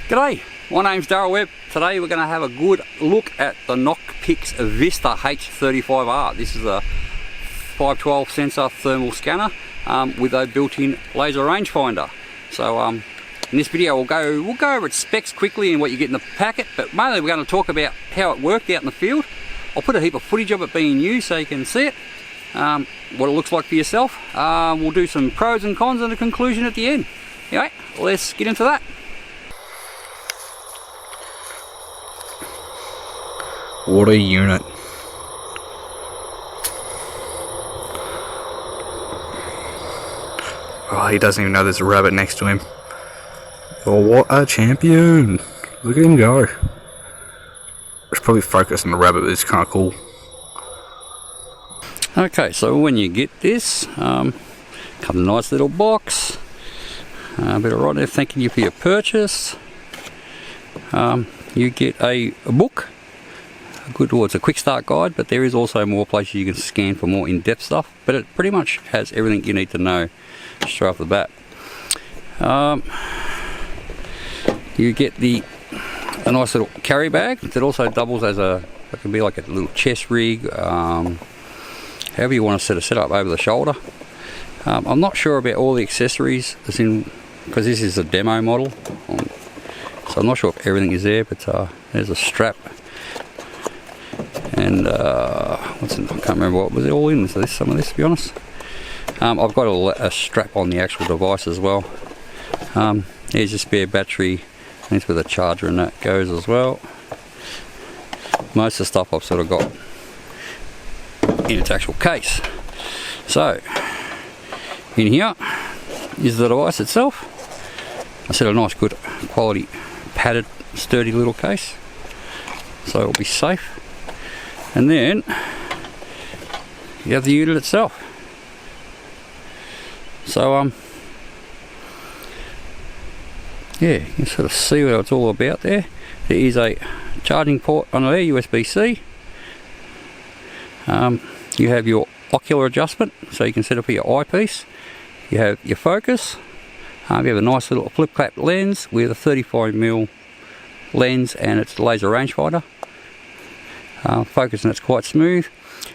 G'day, my name's Darryl Webb. Today we're going to have a good look at the Knockpix Vista H35R. This is a 512 sensor thermal scanner with a built-in laser rangefinder. So in this video we'll go over its specs quickly and what you get in the packet, but mainly we're going to talk about how it worked out in the field. I'll put a heap of footage of it being used so you can see it, what it looks like for yourself. We'll do some pros and cons and a conclusion at the end. Anyway, let's get into that. What a unit. Oh, he doesn't even know there's a rabbit next to him. Oh, what a champion. Look at him go. It's probably focused on the rabbit, but it's kind of cool. Okay, so when you get this, comes a nice little box. A bit of right there thanking you for your purchase. You get a book. It's a quick start guide, but there is also more places you can scan for more in-depth stuff, but it pretty much has everything you need to know straight off the bat. You get a nice little carry bag that also doubles as it can be like a little chest rig, however you want to set up over the shoulder. I'm not sure about all the accessories, because this is a demo model, so I'm not sure if everything is there, but there's a strap. And I can't remember what was it all in. So some of this, to be honest. I've got a strap on the actual device as well. Here's a spare battery. That's where the charger and that goes as well. Most of the stuff I've sort of got in its actual case. So in here is the device itself. I said a nice, good quality, padded, sturdy little case, so it'll be safe. And then you have the unit itself. So yeah, you can sort of see what it's all about there. There is a charging port on there, USB-C. You have your ocular adjustment, so you can set up your eyepiece. You have your focus. You have a nice little flip-clap lens with a 35mm lens, and it's the laser rangefinder. Focus, and it's quite smooth.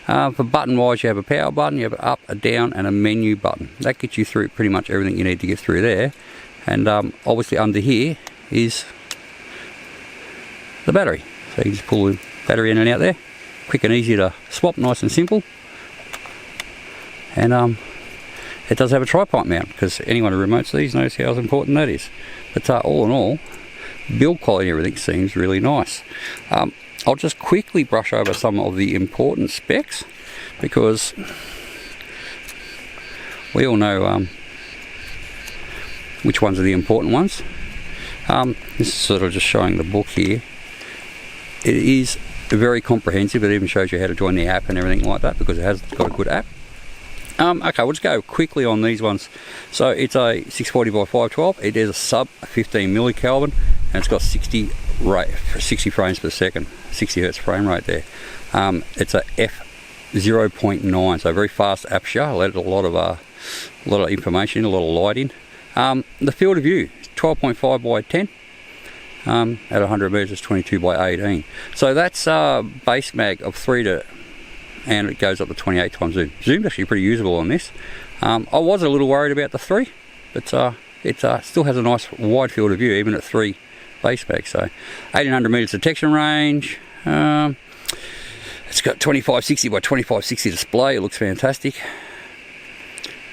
For button wise, you have a power button, you have an up, a down, and a menu button. That gets you through pretty much everything you need to get through there. And obviously under here is the battery, so you just pull the battery in and out there. Quick and easy to swap, nice and simple. And it does have a tri-point mount, because anyone who remotes these knows how important that is. But all in all, build quality and everything seems really nice. I'll just quickly brush over some of the important specs, because we all know which ones are the important ones. This is sort of just showing the book here. It is very comprehensive. It even shows you how to join the app and everything like that, because it has got a good app. Okay, we'll just go quickly on these ones. So it's a 640 by 512. It is a sub 15 millikelvin, and it's got 60 frames per second, 60 hertz frame rate there. It's a f/0.9, so very fast aperture. Let a lot of information, a lot of light in. The field of view is 12.5 by 10. At 100 meters, it's 22 by 18. So that's base mag of 3 and it goes up to 28 times zoom. Zoom's actually pretty usable on this. I was a little worried about the 3, but it still has a nice wide field of view even at 3 base mag. So 1800 meters detection range. It's got 2560 by 2560 display. It looks fantastic.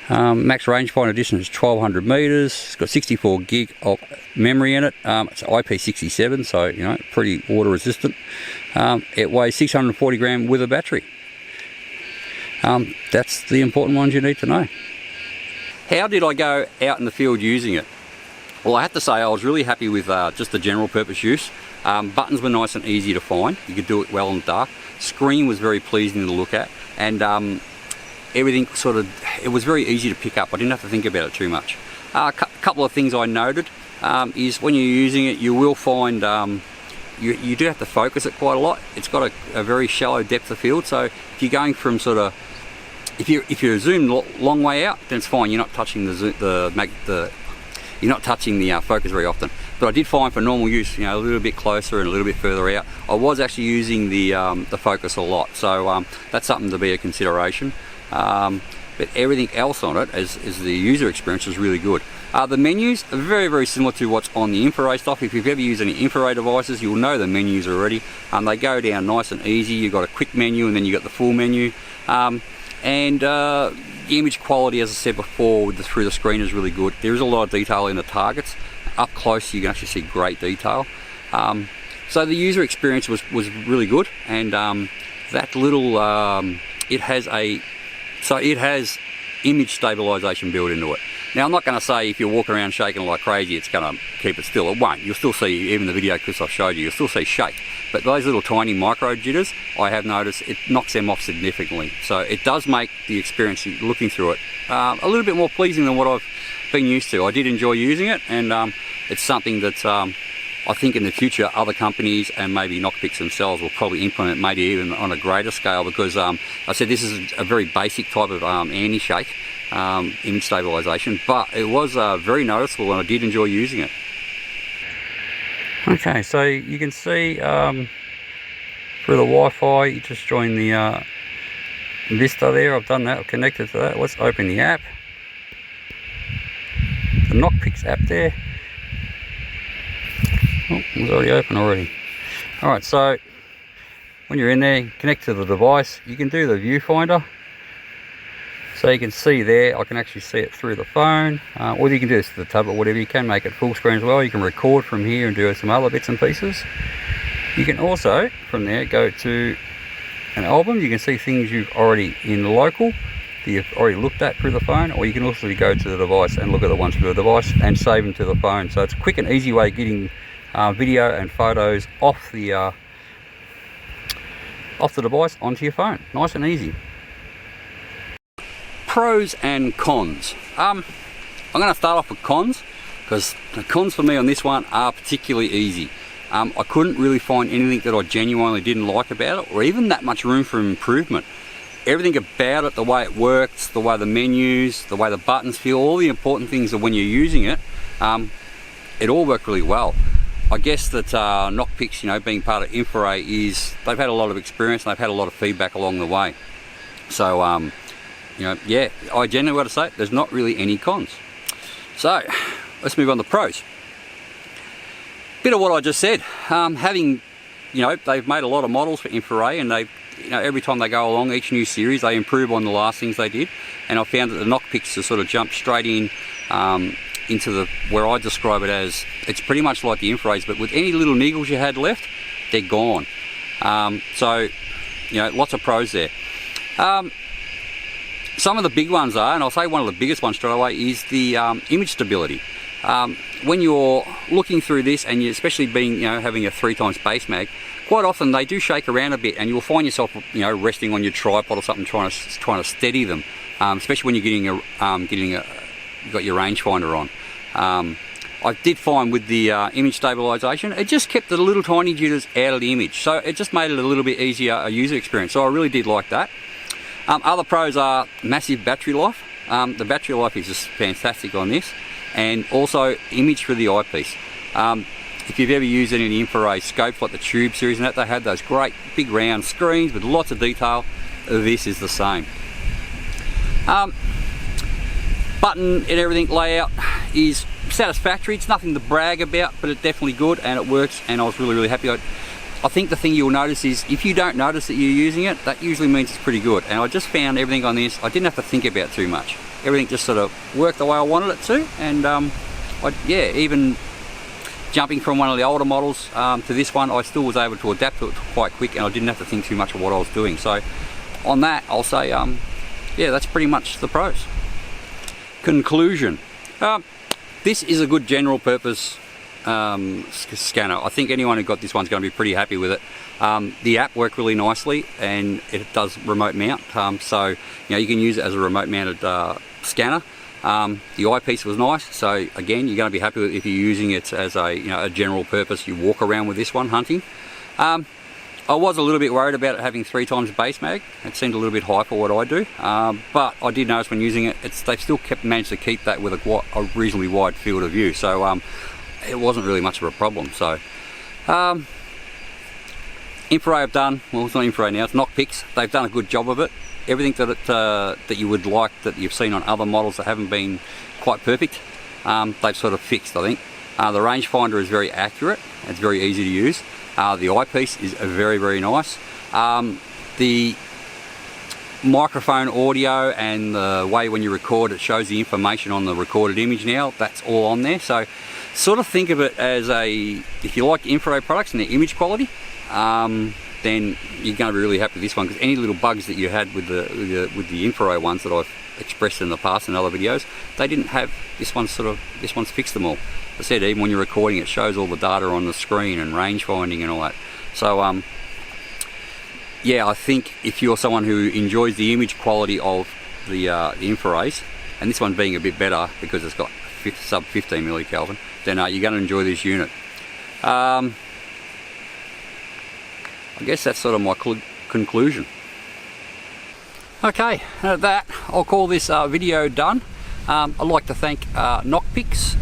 Max rangefinder distance is 1200 meters. It's got 64 gig of memory in it. It's IP67, so you know, pretty water resistant. It weighs 640 grams with a battery. That's the important ones you need to know. How did I go out in the field using it? Well, I have to say I was really happy with just the general purpose use. Buttons were nice and easy to find. You could do it well in the dark. Screen was very pleasing to look at, and everything it was very easy to pick up. I didn't have to think about it too much. A couple of things I noted is when you're using it, you will find you do have to focus it quite a lot. It's got a very shallow depth of field, so if you're going from if you're zoomed long way out, then it's fine. You're not touching the focus very often. But I did find for normal use, a little bit closer and a little bit further out, I was actually using the focus a lot. So that's something to be a consideration. But everything else on it, as the user experience, is really good. The menus are very, very similar to what's on the infrared stuff. If you've ever used any infrared devices, you'll know the menus already. They go down nice and easy. You've got a quick menu and then you've got the full menu. The image quality, as I said before, through the screen is really good. There is a lot of detail in the targets. Up close you can actually see great detail. So the user experience was really good, and that little, it has image stabilization built into it. Now, I'm not going to say if you're walking around shaking like crazy it's going to keep it still. It won't. You'll still see, even the video clips I've showed you'll still see shake. But those little tiny micro jitters, I have noticed it knocks them off significantly. So it does make the experience looking through it a little bit more pleasing than what I've been used to. I did enjoy using it, and it's something that I think in the future other companies and maybe Knockpix themselves will probably implement, maybe even on a greater scale, because I said this is a very basic type of anti-shake image stabilization, but it was very noticeable and I did enjoy using it. Okay, so you can see through the Wi-Fi, you just join the Vista there. I've done that, I've connected to that. Let's open the app, the Knockpix app there. Oh, it was already open already. Alright, so when you're in there, connect to the device, you can do the viewfinder. So you can see there, I can actually see it through the phone, or you can do this to the tablet, whatever. You can make it full screen as well. You can record from here and do some other bits and pieces. You can also, from there, go to an album. You can see things you've already in local, that you've already looked at through the phone, or you can also go to the device and look at the ones through the device and save them to the phone. So it's a quick and easy way of getting video and photos off the device onto your phone. Nice and easy. Pros and cons. I'm going to start off with cons, because the cons for me on this one are particularly easy. I couldn't really find anything that I genuinely didn't like about it, or even that much room for improvement. Everything about it, the way it works, the way the menus, the way the buttons feel, all the important things that when you're using it, it all worked really well. I guess that Knockpix, being part of Infrared, they've had a lot of experience and they've had a lot of feedback along the way. So, yeah, I genuinely got to say, there's not really any cons. So, let's move on to pros. Bit of what I just said. Having, they've made a lot of models for Infrared, and they've, every time they go along, each new series, they improve on the last things they did. And I found that the Knockpix has sort of jumped straight in into where I describe it as, it's pretty much like the Infrareds, but with any little niggles you had left, they're gone. So, lots of pros there. Some of the big ones are, and I'll say one of the biggest ones straight away, is the image stability. When you're looking through this, and you're especially being, having a 3x base mag, quite often they do shake around a bit, and you'll find yourself, resting on your tripod or something, trying to steady them. Especially when you're you've got your rangefinder on. I did find with the image stabilization, it just kept the little tiny jitters out of the image, so it just made it a little bit easier a user experience. So I really did like that. Other pros are massive battery life. The battery life is just fantastic on this, and also image for the eyepiece. If you've ever used any of the infrared scopes like the Tube series and that, they had those great big round screens with lots of detail. This is the same. Button and everything layout is satisfactory. It's nothing to brag about, but it's definitely good and it works, and I was really happy. I think the thing you'll notice is, if you don't notice that you're using it, that usually means it's pretty good. And I just found everything on this, I didn't have to think about too much. Everything just sort of worked the way I wanted it to, and even jumping from one of the older models to this one, I still was able to adapt to it quite quick, and I didn't have to think too much of what I was doing. So on that, I'll say, yeah, that's pretty much the pros. Conclusion. This is a good general purpose scanner. I think anyone who got this one's going to be pretty happy with it. The app worked really nicely, and it does remote mount, so you can use it as a remote mounted scanner. The eyepiece was nice, so again, you're going to be happy with it if you're using it as a general purpose. You walk around with this one hunting. I was a little bit worried about it having 3x base mag. It seemed a little bit high for what I do, but I did notice when using it, they've still managed to keep that with a reasonably wide field of view. So it wasn't really much of a problem. So Infraray have done, well, it's not Infraray now, it's Knockpix. They've done a good job of it. Everything that you would like, that you've seen on other models that haven't been quite perfect, they've sort of fixed, I think. The rangefinder is very accurate, it's very easy to use. The eyepiece is very, very nice. The microphone audio and the way when you record it shows the information on the recorded image now, that's all on there. So sort of think of it as if you like Infraray products and their image quality, then you're going to be really happy with this one, because any little bugs that you had with the Infraray ones that I've expressed in the past in other videos, they didn't have. This one's fixed them all. I said, even when you're recording, it shows all the data on the screen and range finding and all that. So yeah, I think if you're someone who enjoys the image quality of the Infrarays, and this one being a bit better because it's got sub 15 millikelvin, then you're going to enjoy this unit. I guess that's sort of my conclusion. Okay, at that, I'll call this video done. I'd like to thank Knockpix.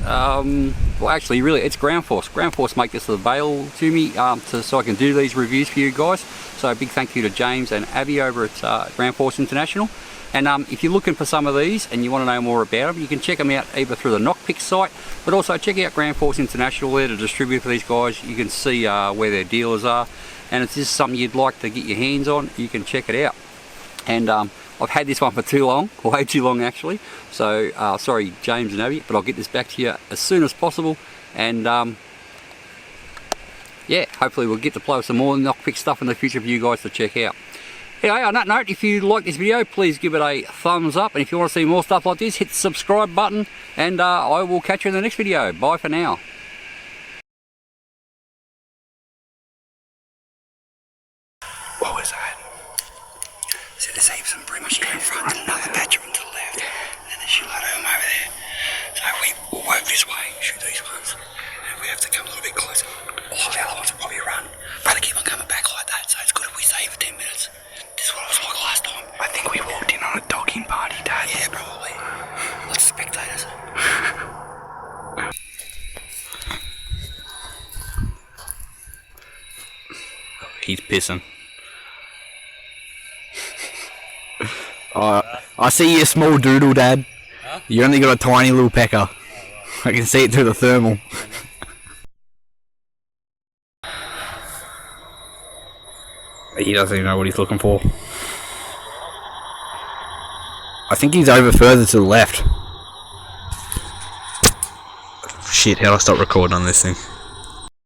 Well, actually, really, it's Ground Force. Ground Force make this available to me so I can do these reviews for you guys. So a big thank you to James and Abby over at Ground Force International. And if you're looking for some of these and you want to know more about them, you can check them out either through the Knockpix site, but also check out Ground Force International. They're the distributor for these guys. You can see where their dealers are. And if this is something you'd like to get your hands on, you can check it out. And I've had this one for too long, way too long actually. So sorry James and Abby, but I'll get this back to you as soon as possible. And yeah, hopefully we'll get to play with some more Knockpix stuff in the future for you guys to check out. Anyway, on that note, if you like this video, please give it a thumbs up. And if you want to see more stuff like this, hit the subscribe button. And I will catch you in the next video. Bye for now. What was that? So there's heaps of them pretty much down front and another batch of them to the left. And there's a lot of them over there. So we'll work this way, shoot these ones. And we have to come a little bit closer. All the other ones will probably run. But they keep on coming back like that, so it's good if we stay for 10 minutes. This is what it was like last time. I think we walked in on a dogging party, Dad. Yeah, probably. Lots of spectators. He's pissing. I see your small doodle, Dad. Huh? You only got a tiny little pecker. I can see it through the thermal. He doesn't even know what he's looking for. I think he's over further to the left. Shit, how do I stop recording on this thing?